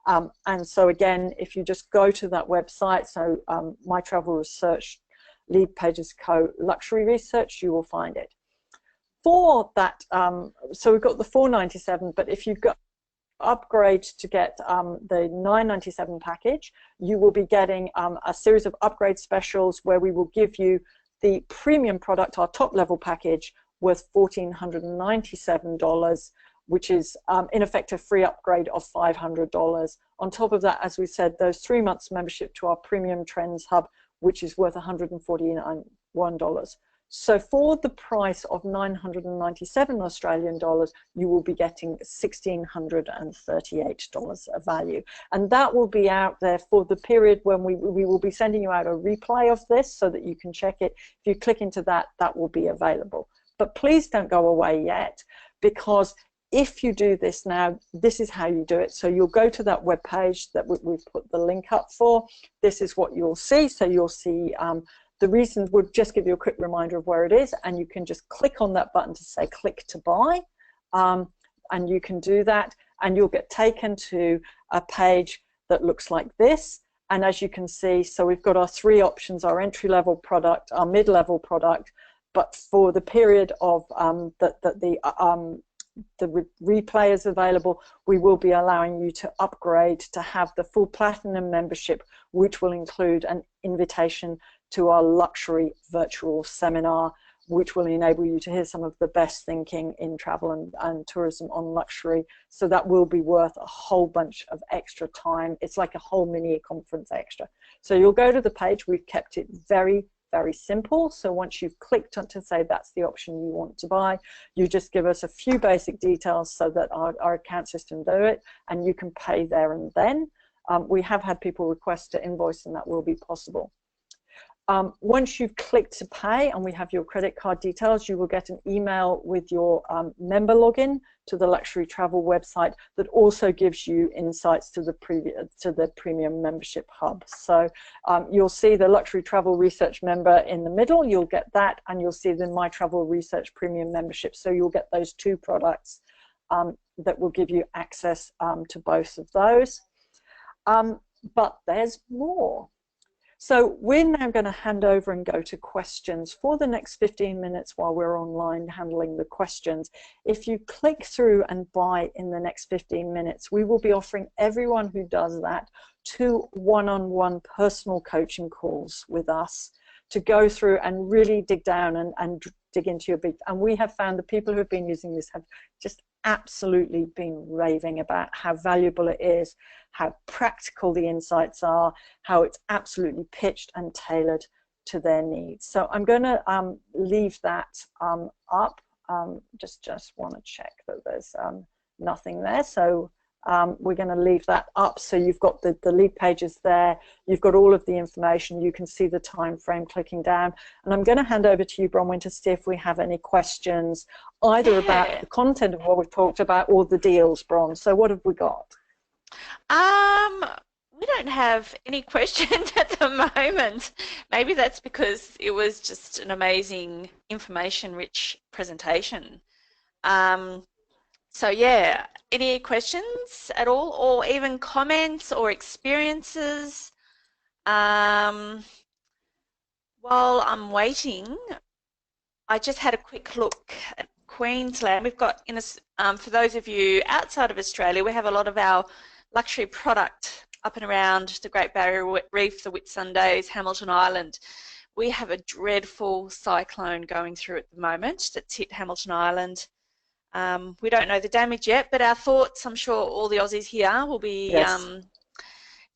And so again, if you just go to that website, so My Travel Research lead pages co luxury research, you will find it. For that, so we've got the $497, but if you go upgrade to get the $997 package, you will be getting a series of upgrade specials where we will give you the premium product, our top level package, worth $1,497, which is in effect a free upgrade of $500. On top of that, as we said, those 3 months membership to our premium trends hub, which is worth $141. So for the price of 997 Australian dollars, you will be getting $1,638 of value. And that will be out there for the period when we will be sending you out a replay of this so that you can check it. If you click into that, that will be available. But please don't go away yet, because if you do this now, this is how you do it. So you'll go to that web page that we've put the link up for. This is what you'll see. So you'll see the reasons. We'll just give you a quick reminder of where it is, and you can just click on that button to say click to buy, and you can do that, and you'll get taken to a page that looks like this. And as you can see, so we've got our 3 options: our entry-level product, our mid-level product, but for the period of the replay is available, we will be allowing you to upgrade to have the full platinum membership, which will include an invitation to our luxury virtual seminar, which will enable you to hear some of the best thinking in travel and tourism on luxury. So that will be worth a whole bunch of extra time. It's like a whole mini conference extra. So you'll go to the page. We've kept it very, very simple. So once you've clicked on to say that's the option you want to buy, you just give us a few basic details so that our account system do it, and you can pay there and then. We have had people request to invoice, and that will be possible. Once you've clicked to pay and we have your credit card details, you will get an email with your member login to the luxury travel website that also gives you insights to the premium membership hub. So you'll see the luxury travel research member in the middle, you'll get that, and you'll see the My Travel Research premium membership. So you'll get those 2 products that will give you access to both of those. But there's more. So we're now going to hand over and go to questions for the next 15 minutes while we're online handling the questions. If you click through and buy in the next 15 minutes, we will be offering everyone who does that 2 one-on-one personal coaching calls with us to go through and really dig down and dig into your big. And we have found the people who have been using this have just absolutely been raving about how valuable it is, how practical the insights are, how it's absolutely pitched and tailored to their needs. So I'm going to leave that up. Just want to check that there's nothing there. So we're going to leave that up. So you've got the lead pages there. You've got all of the information. You can see the time frame clicking down. And I'm going to hand over to you, Bronwyn, to see if we have any questions, either about the content of what we've talked about or the deals, Bron. So what have we got? We don't have any questions at the moment. Maybe that's because it was just an amazing information-rich presentation. So yeah, any questions at all, or even comments or experiences? While I'm waiting, I just had a quick look at Queensland. We've got, for those of you outside of Australia, we have a lot of our luxury product up and around the Great Barrier Reef, the Whitsundays, Hamilton Island. We have a dreadful cyclone going through at the moment that's hit Hamilton Island. We don't know the damage yet, but our thoughts, I'm sure all the Aussies here will be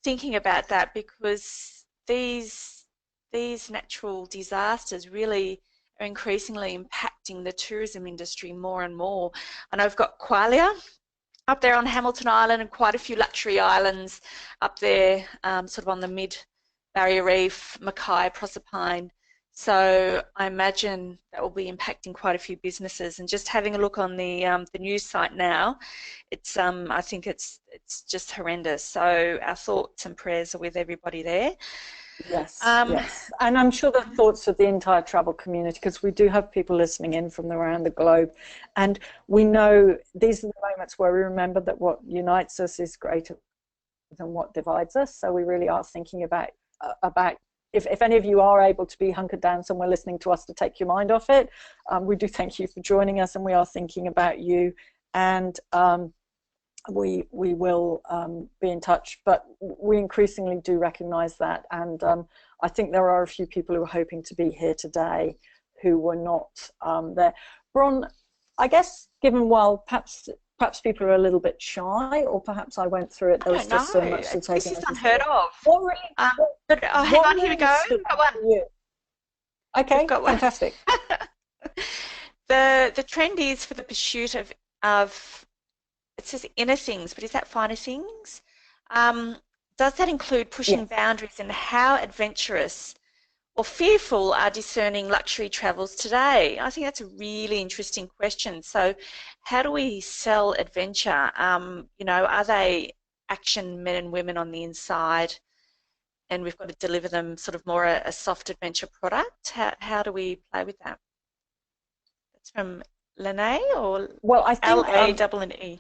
thinking about that, because these natural disasters really are increasingly impacting the tourism industry more and more. I know we've got Qualia up there on Hamilton Island and quite a few luxury islands up there, sort of on the mid-Barrier Reef, Mackay, Proserpine. So I imagine that will be impacting quite a few businesses. And just having a look on the news site now, it's I think it's just horrendous. So our thoughts and prayers are with everybody there. Yes, yes. And I'm sure the thoughts of the entire travel community, because we do have people listening in from around the globe. And we know these are the moments where we remember that what unites us is greater than what divides us. So we really are thinking about if any of you are able to be hunkered down somewhere listening to us to take your mind off it, we do thank you for joining us, and we are thinking about you. And we will be in touch, but we increasingly do recognize that, and I think there are a few people who are hoping to be here today who were not there. Bron, I guess given, well, perhaps people are a little bit shy, or perhaps I went through it, there was just so much to take in. This is unheard of. What really, hang on, here we go. We've got one. Okay, got one. Fantastic. The trend is for the pursuit of it says inner things, but is that finer things? Does that include pushing boundaries, and how adventurous or fearful are discerning luxury travels today? I think that's a really interesting question. So how do we sell adventure? You know, are they action men and women on the inside, and we've got to deliver them sort of more a soft adventure product? How do we play with that? That's from Lene, or I think L-A-N-E?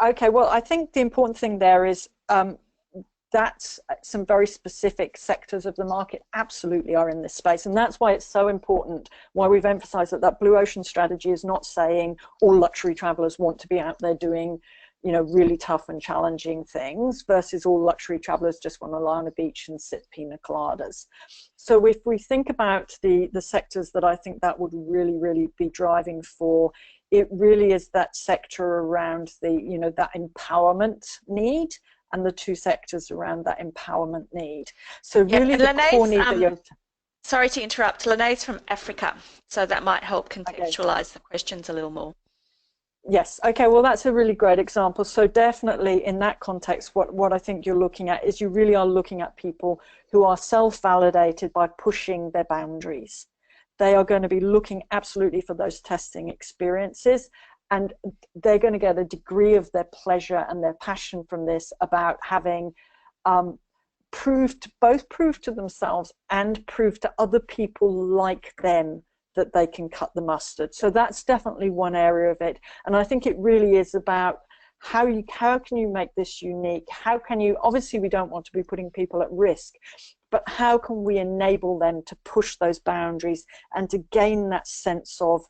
Okay, well, I think the important thing there is that some very specific sectors of the market absolutely are in this space, and that's why it's so important, why we've emphasized that blue ocean strategy is not saying all luxury travelers want to be out there doing, you know, really tough and challenging things, versus all luxury travelers just want to lie on a beach and sip pina coladas. So if we think about the sectors that I think that would really be driving for, it really is that sector around the, you know, that empowerment need, and the two sectors around that empowerment need. So really the core need that you're... Sorry to interrupt, Lene's from Africa, so that might help contextualize the questions a little more. Yes, okay, well, that's a really great example. So definitely in that context, what I think you're looking at is you really are looking at people who are self-validated by pushing their boundaries. They are going to be looking absolutely for those testing experiences, and they're going to get a degree of their pleasure and their passion from this about having proved to themselves and proved to other people like them that they can cut the mustard. So that's definitely one area of it. And I think it really is about how can you make this unique? How can you, obviously we don't want to be putting people at risk, but how can we enable them to push those boundaries and to gain that sense of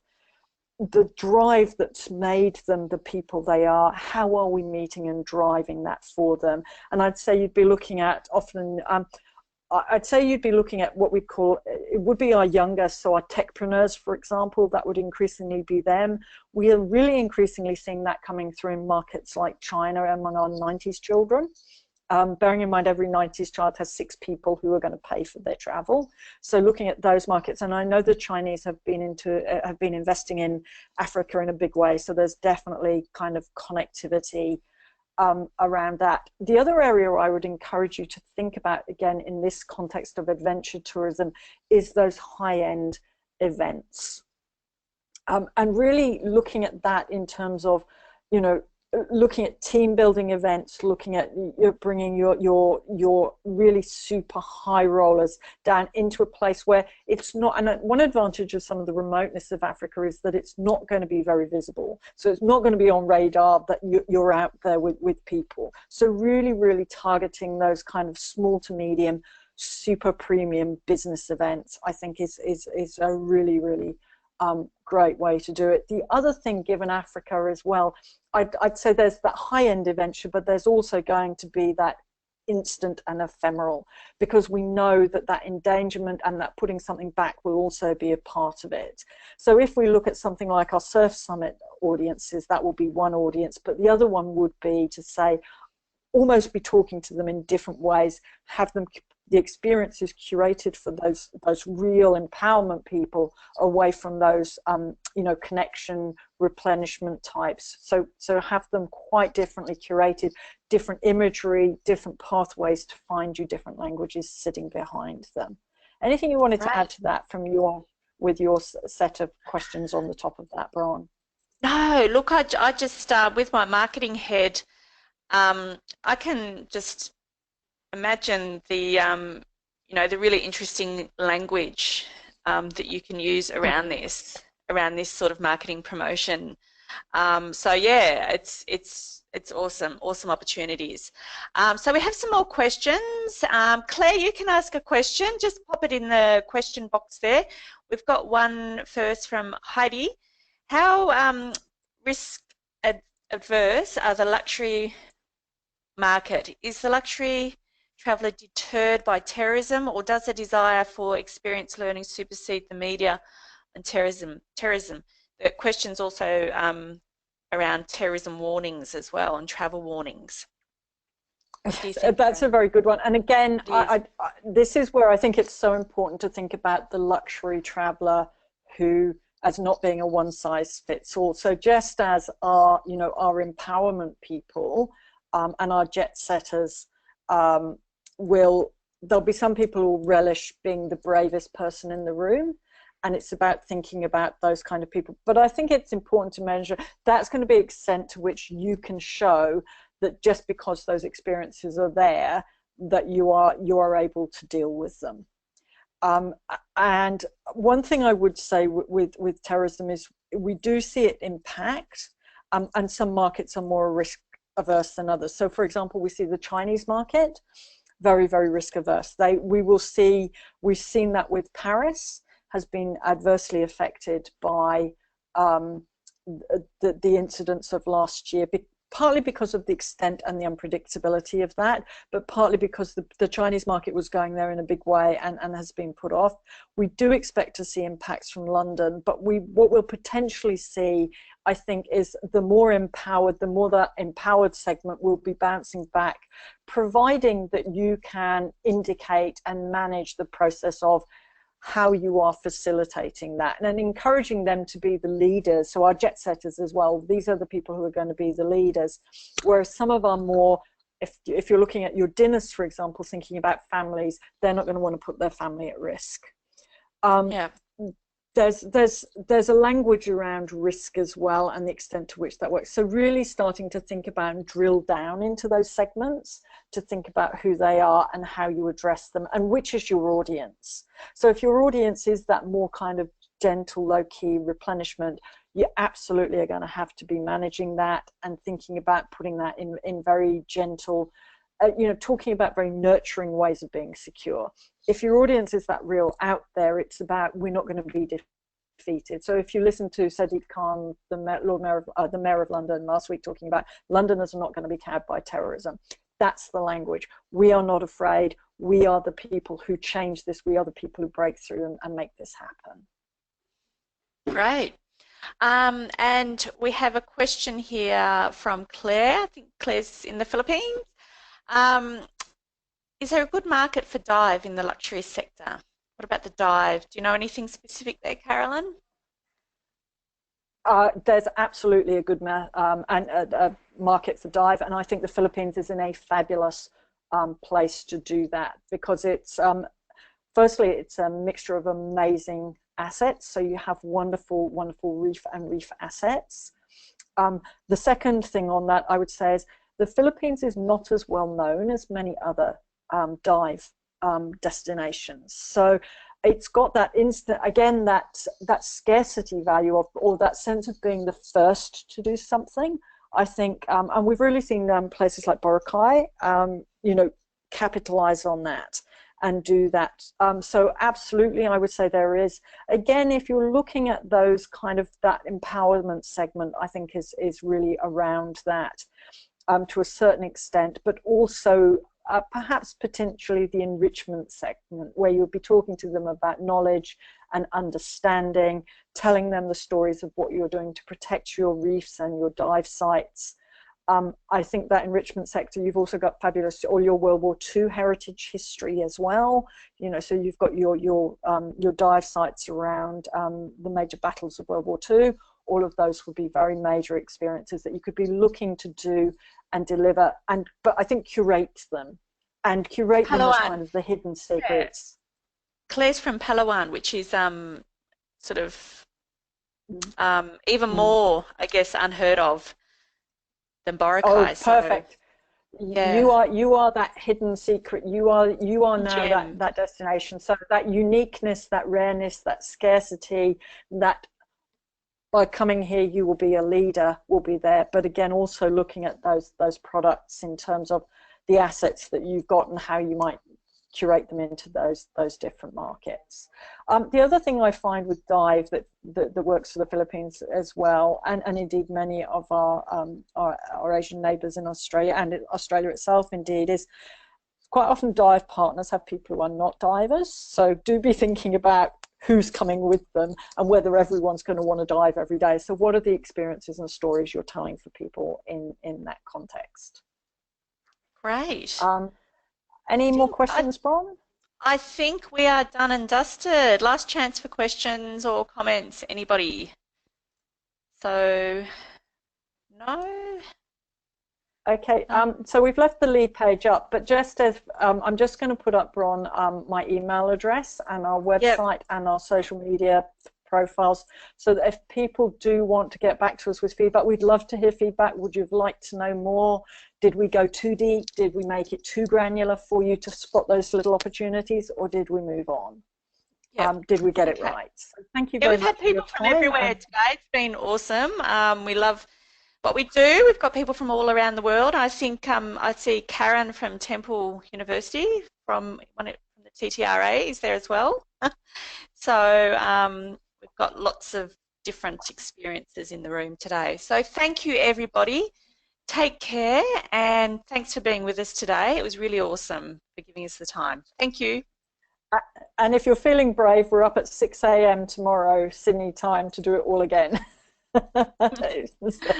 the drive that's made them the people they are? How are we meeting and driving that for them? And I'd say you'd be looking at often, I'd say you'd be looking at what we call, it would be our younger, so our techpreneurs, for example, that would increasingly be them. We are really increasingly seeing that coming through in markets like China among our 90s children. Bearing in mind every 90s child has 6 people who are going to pay for their travel. So looking at those markets, and I know the Chinese have been investing in Africa in a big way, so there's definitely kind of connectivity around that. The other area I would encourage you to think about, again, in this context of adventure tourism, is those high-end events. And really looking at that in terms of, you know, looking at team building events, looking at bringing your really super high rollers down into a place where it's not, and one advantage of some of the remoteness of Africa is that it's not going to be very visible. So it's not going to be on radar that you're out there with people. So really targeting those kind of small to medium, super premium business events, I think is a really great way to do it. The other thing, given Africa as well, I'd say there's that high-end adventure, but there's also going to be that instant and ephemeral, because we know that that endangerment and that putting something back will also be a part of it. So if we look at something like our Surf Summit audiences, that will be one audience, but the other one would be to say, almost be talking to them in different ways, have them, the experience is curated for those real empowerment people away from those you know, connection replenishment types. So have them quite differently curated, different imagery, different pathways to find you, different languages sitting behind them. Anything you wanted to add to that from with your set of questions on the top of that, Bron? No, look, I just with my marketing head, I can just imagine the you know, the really interesting language that you can use around this sort of marketing promotion. So yeah, it's awesome opportunities. So we have some more questions. Claire, you can ask a question. Just pop it in the question box there. We've got one first from Heidi. How risk adverse are the luxury market? Is the luxury traveller deterred by terrorism, or does the desire for experience learning supersede the media and terrorism? The question's also around terrorism warnings as well, and travel warnings. What do you think? That's a very good one. And again, this is where I think it's so important to think about the luxury traveller who, as not being a one size fits all. So just as our, you know, our empowerment people and our jet setters there'll be some people who will relish being the bravest person in the room, and it's about thinking about those kind of people. But I think it's important to measure that's going to be the extent to which you can show that just because those experiences are there, that you are able to deal with them. And one thing I would say with terrorism is we do see it impact, and some markets are more risk averse than others. So for example, we see the Chinese market very risk averse. We've seen that with Paris has been adversely affected by the incidents of last year, partly because of the extent and the unpredictability of that, but partly because the Chinese market was going there in a big way and has been put off. We do expect to see impacts from London, but what we'll potentially see, I think, is the more that empowered segment will be bouncing back, providing that you can indicate and manage the process of how you are facilitating that and encouraging them to be the leaders. So our jet setters as well, these are the people who are going to be the leaders, whereas some of our more, if you're looking at your dinners, for example, thinking about families, they're not going to want to put their family at risk. Yeah. There's a language around risk as well and the extent to which that works. So really starting to think about and drill down into those segments to think about who they are and how you address them and which is your audience. So if your audience is that more kind of gentle, low-key replenishment, you absolutely are going to have to be managing that and thinking about putting that in very gentle, you know, talking about very nurturing ways of being secure. If your audience is that real out there, it's about we're not going to be defeated. So if you listen to Sadiq Khan, the Mayor of London last week, talking about Londoners are not going to be cowed by terrorism, that's the language. We are not afraid. we are the people who change this, we are the people who break through and make this happen. Great. And we have a question here from Claire. I think Claire's in the Philippines. Is there a good market for dive in the luxury sector? What about the dive? Do you know anything specific there, Carolyn? There's absolutely a good market for dive, and I think the Philippines is in a fabulous place to do that, because it's firstly, it's a mixture of amazing assets. So you have wonderful, wonderful reef and reef assets. The second thing on that, I would say, is the Philippines is not as well known as many other dive destinations. So it's got that instant, again, that scarcity value of, or that sense of being the first to do something. I think, and we've really seen places like Boracay, you know, capitalize on that and do that. So absolutely, I would say there is. Again, if you're looking at those kind of, that empowerment segment, I think is really around that to a certain extent, but also perhaps potentially the enrichment segment, where you'll be talking to them about knowledge and understanding, telling them the stories of what you're doing to protect your reefs and your dive sites. I think that enrichment sector, you've also got fabulous, all your World War II heritage history as well. You know, so you've got your dive sites around the major battles of World War II. All of those would be very major experiences that you could be looking to do and deliver, but I think curate them and curate them as kind of the hidden secrets. Claire's from Palawan, which is sort of even more, I guess, unheard of than Boracay. Oh, perfect. So, yeah. You are that hidden secret. You are now that destination. So that uniqueness, that rareness, that scarcity, that by coming here you will be a leader, will be there. But again, also looking at those products in terms of the assets that you've got and how you might curate them into those different markets. The other thing I find with dive that works for the Philippines as well, and indeed many of our Asian neighbours in Australia and Australia itself indeed, is quite often dive partners have people who are not divers. So do be thinking about who's coming with them and whether everyone's going to want to dive every day. So what are the experiences and stories you're telling for people in that context? Great. Any more questions, Bron? I think we are done and dusted. Last chance for questions or comments, anybody? So, no? Okay, so we've left the lead page up, but just as I'm just going to put up, Bron, my email address and our website and our social media profiles, so that if people do want to get back to us with feedback, we'd love to hear feedback. Would you like to know more? Did we go too deep? Did we make it too granular for you to spot those little opportunities, or did we move on? Did we get it right? So thank you very much. We've had people from everywhere today. It's been awesome. We love what we do. We've got people from all around the world. I think I see Karen from Temple University from the TTRA is there as well. So we've got lots of different experiences in the room today. So thank you, everybody. Take care, and thanks for being with us today. It was really awesome for giving us the time. Thank you. And if you're feeling brave, we're up at 6 a.m. tomorrow, Sydney time, to do it all again. So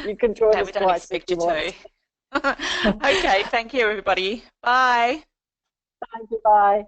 you can join us twice if you want. Okay, thank you, everybody. Bye. Thank you, bye.